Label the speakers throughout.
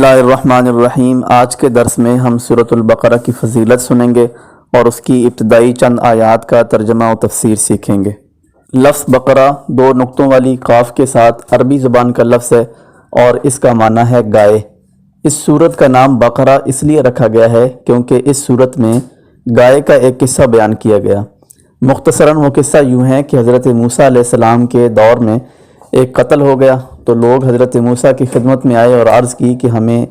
Speaker 1: اللہ الرحمن الرحیم۔ آج کے درس میں ہم سورۃ البقرہ کی فضیلت سنیں گے اور اس کی ابتدائی چند آیات کا ترجمہ و تفسیر سیکھیں گے۔ لفظ بقرہ دو نقطوں والی قاف کے ساتھ عربی زبان کا لفظ ہے اور اس کا معنی ہے گائے۔ اس سورت کا نام بقرہ اس لیے رکھا گیا ہے کیونکہ اس سورت میں گائے کا ایک قصہ بیان کیا گیا۔ مختصراً وہ قصہ یوں ہے کہ حضرت موسیٰ علیہ السلام کے دور میں ایک قتل ہو گیا تو لوگ حضرت موسیٰ کی خدمت میں آئے اور عرض کی کہ ہمیں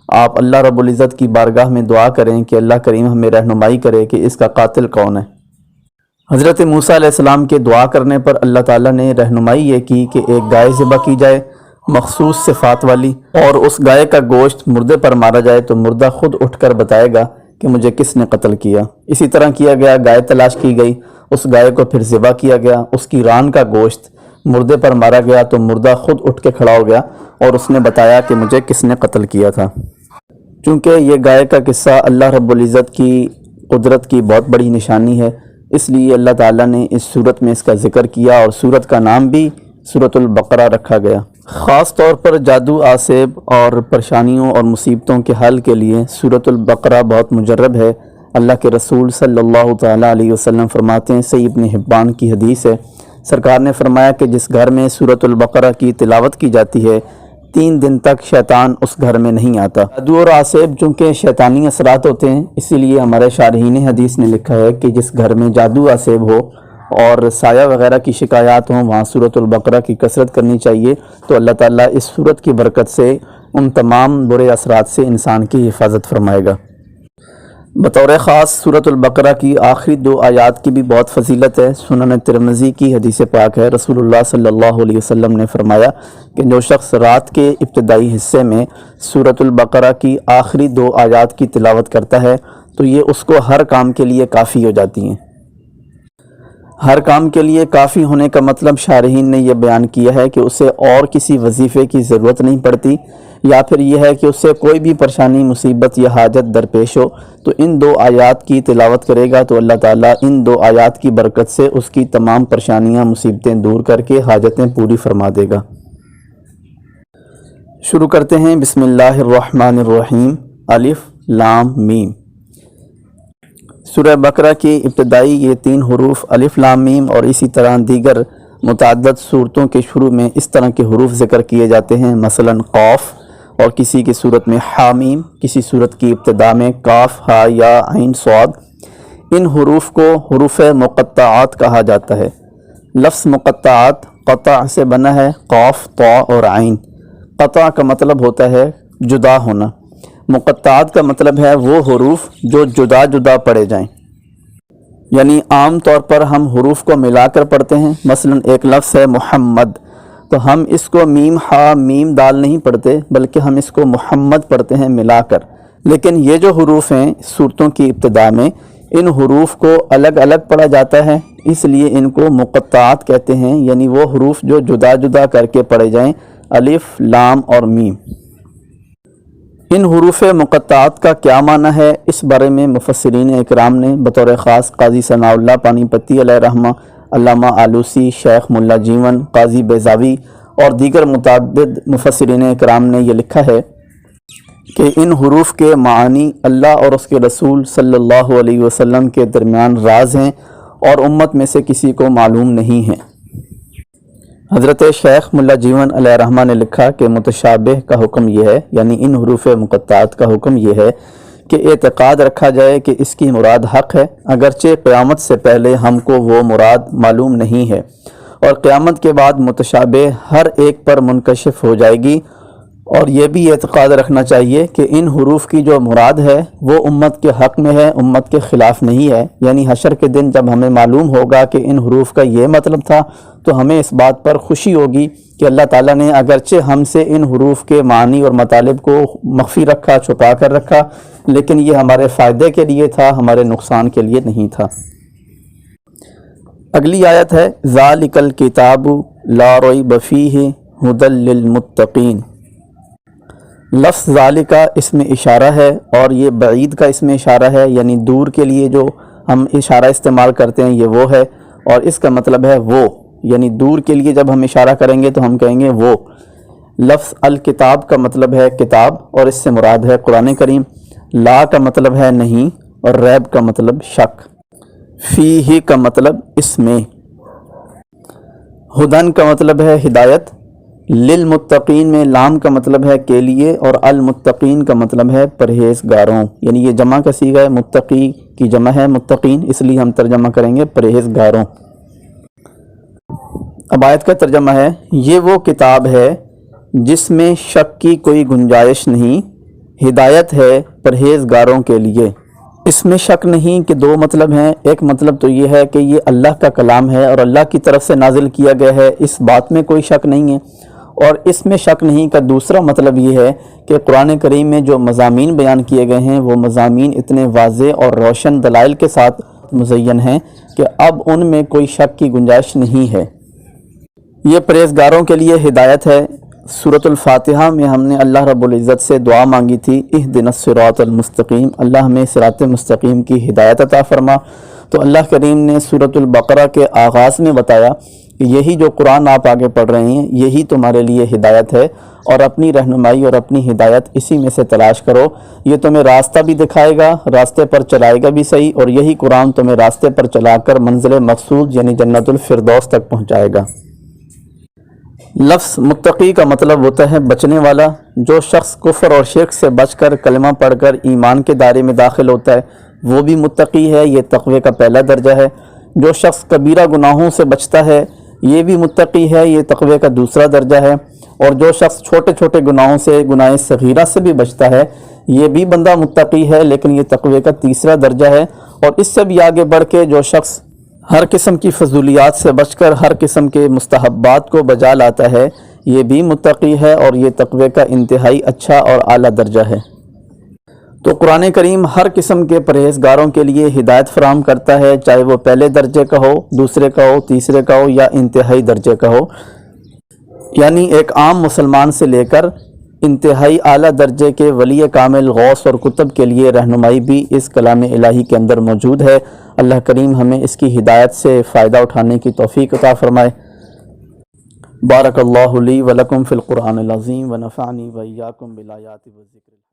Speaker 1: آپ اللہ رب العزت کی بارگاہ میں دعا کریں کہ اللہ کریم ہمیں رہنمائی کرے کہ اس کا قاتل کون ہے۔ حضرت موسیٰ علیہ السلام کے دعا کرنے پر اللہ تعالیٰ نے رہنمائی یہ کی کہ ایک گائے ذبح کی جائے مخصوص صفات والی، اور اس گائے کا گوشت مردے پر مارا جائے تو مردہ خود اٹھ کر بتائے گا کہ مجھے کس نے قتل کیا۔ اسی طرح کیا گیا، گائے تلاش کی گئی، اس گائے کو پھر ذبح کیا گیا، اس کی ران کا گوشت مردے پر مارا گیا تو مردہ خود اٹھ کے کھڑا ہو گیا اور اس نے بتایا کہ مجھے کس نے قتل کیا تھا۔ چونکہ یہ گائے کا قصہ اللہ رب العزت کی قدرت کی بہت بڑی نشانی ہے، اس لیے اللہ تعالیٰ نے اس صورت میں اس کا ذکر کیا اور صورت کا نام بھی سورۃ البقرہ رکھا گیا۔ خاص طور پر جادو، آسیب اور پریشانیوں اور مصیبتوں کے حل کے لیے سورۃ البقرہ بہت مجرب ہے۔ اللہ کے رسول صلی اللہ تعالیٰ علیہ وسلم فرماتے ہیں، صحیح ابن حبان کی حدیث ہے، سرکار نے فرمایا کہ جس گھر میں سورۃ البقرہ کی تلاوت کی جاتی ہے 3 دن تک شیطان اس گھر میں نہیں آتا۔ جادو اور آسیب چونکہ شیطانی اثرات ہوتے ہیں، اسی لیے ہمارے شارحین حدیث نے لکھا ہے کہ جس گھر میں جادو آسیب ہو اور سایہ وغیرہ کی شکایات ہوں وہاں سورۃ البقرہ کی کثرت کرنی چاہیے، تو اللہ تعالیٰ اس سورت کی برکت سے ان تمام برے اثرات سے انسان کی حفاظت فرمائے گا۔ بطور خاص سورۃ البقرہ کی آخری 2 آیات کی بھی بہت فضیلت ہے۔ سنن ترمذی کی حدیث پاک ہے، رسول اللہ صلی اللہ علیہ وسلم نے فرمایا کہ جو شخص رات کے ابتدائی حصے میں سورۃ البقرہ کی آخری 2 آیات کی تلاوت کرتا ہے تو یہ اس کو ہر کام کے لیے کافی ہو جاتی ہیں۔ ہر کام کے لیے کافی ہونے کا مطلب شارحین نے یہ بیان کیا ہے کہ اسے اور کسی وظیفے کی ضرورت نہیں پڑتی، یا پھر یہ ہے کہ اسے کوئی بھی پریشانی، مصیبت یا حاجت درپیش ہو تو ان 2 آیات کی تلاوت کرے گا تو اللہ تعالیٰ ان 2 آیات کی برکت سے اس کی تمام پریشانیاں، مصیبتیں دور کر کے حاجتیں پوری فرما دے گا۔ شروع کرتے ہیں، بسم اللہ الرحمن الرحیم، الف لام میم۔ سورہ بقرہ کی ابتدائی یہ 3 حروف الف لام میم اور اسی طرح دیگر متعدد صورتوں کے شروع میں اس طرح کے حروف ذکر کیے جاتے ہیں، مثلا قاف، اور کسی کی صورت میں حامیم، کسی صورت کی ابتدا میں کاف، ہا، یا، عین، صاد۔ ان حروف کو حروف مقطعات کہا جاتا ہے۔ لفظ مقطعات قطع سے بنا ہے، قاف، طا اور عین۔ قطع کا مطلب ہوتا ہے جدا ہونا، مقطعات کا مطلب ہے وہ حروف جو جدا جدا پڑھے جائیں، یعنی عام طور پر ہم حروف کو ملا کر پڑھتے ہیں۔ مثلا ایک لفظ ہے محمد، تو ہم اس کو میم ہا میم دال نہیں پڑھتے بلکہ ہم اس کو محمد پڑھتے ہیں ملا کر۔ لیکن یہ جو حروف ہیں صورتوں کی ابتدا میں، ان حروف کو الگ الگ پڑھا جاتا ہے، اس لیے ان کو مقطعات کہتے ہیں، یعنی وہ حروف جو جدا جدا کر کے پڑھے جائیں، الف، لام اور میم۔ ان حروف مقطعات کا کیا معنی ہے، اس بارے میں مفسرین اکرام نے بطور خاص قاضی ثناء اللہ پانی پتی علیہ رحمہ، علامہ آلوسی، شیخ ملا جیون، قاضی بیضاوی اور دیگر متعدد مفسرین اکرام نے یہ لکھا ہے کہ ان حروف کے معنی اللہ اور اس کے رسول صلی اللہ علیہ وسلم کے درمیان راز ہیں اور امت میں سے کسی کو معلوم نہیں ہیں۔ حضرت شیخ ملا جیون علیہ رحمہ نے لکھا کہ متشابہ کا حکم یہ ہے، یعنی ان حروف مقطعات کا حکم یہ ہے کہ اعتقاد رکھا جائے کہ اس کی مراد حق ہے، اگرچہ قیامت سے پہلے ہم کو وہ مراد معلوم نہیں ہے، اور قیامت کے بعد متشابہ ہر ایک پر منکشف ہو جائے گی۔ اور یہ بھی اعتقاد رکھنا چاہیے کہ ان حروف کی جو مراد ہے وہ امت کے حق میں ہے، امت کے خلاف نہیں ہے، یعنی حشر کے دن جب ہمیں معلوم ہوگا کہ ان حروف کا یہ مطلب تھا تو ہمیں اس بات پر خوشی ہوگی کہ اللہ تعالیٰ نے اگرچہ ہم سے ان حروف کے معنی اور مطالب کو مخفی رکھا، چھپا کر رکھا، لیکن یہ ہمارے فائدے کے لیے تھا، ہمارے نقصان کے لیے نہیں تھا۔ اگلی آیت ہے، ذالک الکتاب لا ریب فیہ ھدی للمتقین۔ لفظ ذالکہ اس میں اشارہ ہے اور یہ بعید کا اس میں اشارہ ہے، یعنی دور کے لیے جو ہم اشارہ استعمال کرتے ہیں یہ وہ ہے، اور اس کا مطلب ہے وہ، یعنی دور کے لیے جب ہم اشارہ کریں گے تو ہم کہیں گے وہ۔ لفظ الکتاب کا مطلب ہے کتاب اور اس سے مراد ہے قرآن کریم، لا کا مطلب ہے نہیں اور ریب کا مطلب شک، فیہ کا مطلب اس میں، ہدن کا مطلب ہے ہدایت، للمتقین میں لام کا مطلب ہے کے لیے اور المتقین کا مطلب ہے پرہیزگاروں، یعنی یہ جمع کا صیغہ ہے، متقی کی جمع ہے متقین، اس لیے ہم ترجمہ کریں گے پرہیزگاروں۔ اب آیت کا ترجمہ ہے، یہ وہ کتاب ہے جس میں شک کی کوئی گنجائش نہیں، ہدایت ہے پرہیزگاروں کے لیے۔ اس میں شک نہیں کہ دو مطلب ہیں، ایک مطلب تو یہ ہے کہ یہ اللہ کا کلام ہے اور اللہ کی طرف سے نازل کیا گیا ہے، اس بات میں کوئی شک نہیں ہے، اور اس میں شک نہیں کا دوسرا مطلب یہ ہے کہ قرآن کریم میں جو مضامین بیان کیے گئے ہیں وہ مضامین اتنے واضح اور روشن دلائل کے ساتھ مزین ہیں کہ اب ان میں کوئی شک کی گنجائش نہیں ہے۔ یہ پرہیزگاروں کے لیے ہدایت ہے۔ سورۃ الفاتحہ میں ہم نے اللہ رب العزت سے دعا مانگی تھی، اہدنا الصراط المستقیم، اللہ ہمیں صراط مستقیم کی ہدایت عطا فرما، تو اللہ کریم نے سورۃ البقرہ کے آغاز میں بتایا کہ یہی جو قرآن آپ آگے پڑھ رہے ہیں یہی تمہارے لیے ہدایت ہے، اور اپنی رہنمائی اور اپنی ہدایت اسی میں سے تلاش کرو، یہ تمہیں راستہ بھی دکھائے گا، راستے پر چلائے گا بھی صحیح، اور یہی قرآن تمہیں راستے پر چلا کر منزل مقصود یعنی جنت الفردوس تک پہنچائے گا۔ لفظ متقی کا مطلب ہوتا ہے بچنے والا، جو شخص کفر اور شرک سے بچ کر کلمہ پڑھ کر ایمان کے دائرے میں داخل ہوتا ہے وہ بھی متقی ہے، یہ تقوی کا پہلا درجہ ہے۔ جو شخص کبیرہ گناہوں سے بچتا ہے یہ بھی متقی ہے، یہ تقوی کا دوسرا درجہ ہے، اور جو شخص چھوٹے چھوٹے گناہوں سے، گناہ صغیرہ سے بھی بچتا ہے یہ بھی بندہ متقی ہے، لیکن یہ تقوی کا تیسرا درجہ ہے۔ اور اس سے بھی آگے بڑھ کے جو شخص ہر قسم کی فضولیات سے بچ کر ہر قسم کے مستحبات کو بجا لاتا ہے یہ بھی متقی ہے، اور یہ تقوی کا انتہائی اچھا اور اعلیٰ درجہ ہے۔ تو قرآن کریم ہر قسم کے پرہیزگاروں کے لیے ہدایت فراہم کرتا ہے، چاہے وہ پہلے درجے کا ہو، دوسرے کا ہو، تیسرے کا ہو یا انتہائی درجے کا ہو، یعنی ایک عام مسلمان سے لے کر انتہائی اعلیٰ درجے کے ولی کامل غوث اور کتب کے لیے رہنمائی بھی اس کلام الہی کے اندر موجود ہے۔ اللہ کریم ہمیں اس کی ہدایت سے فائدہ اٹھانے کی توفیق عطا فرمائے۔ بارک اللہ لی ولکم فی القرآن العظیم ونفعنی وإیاکم بالآیات والذکر۔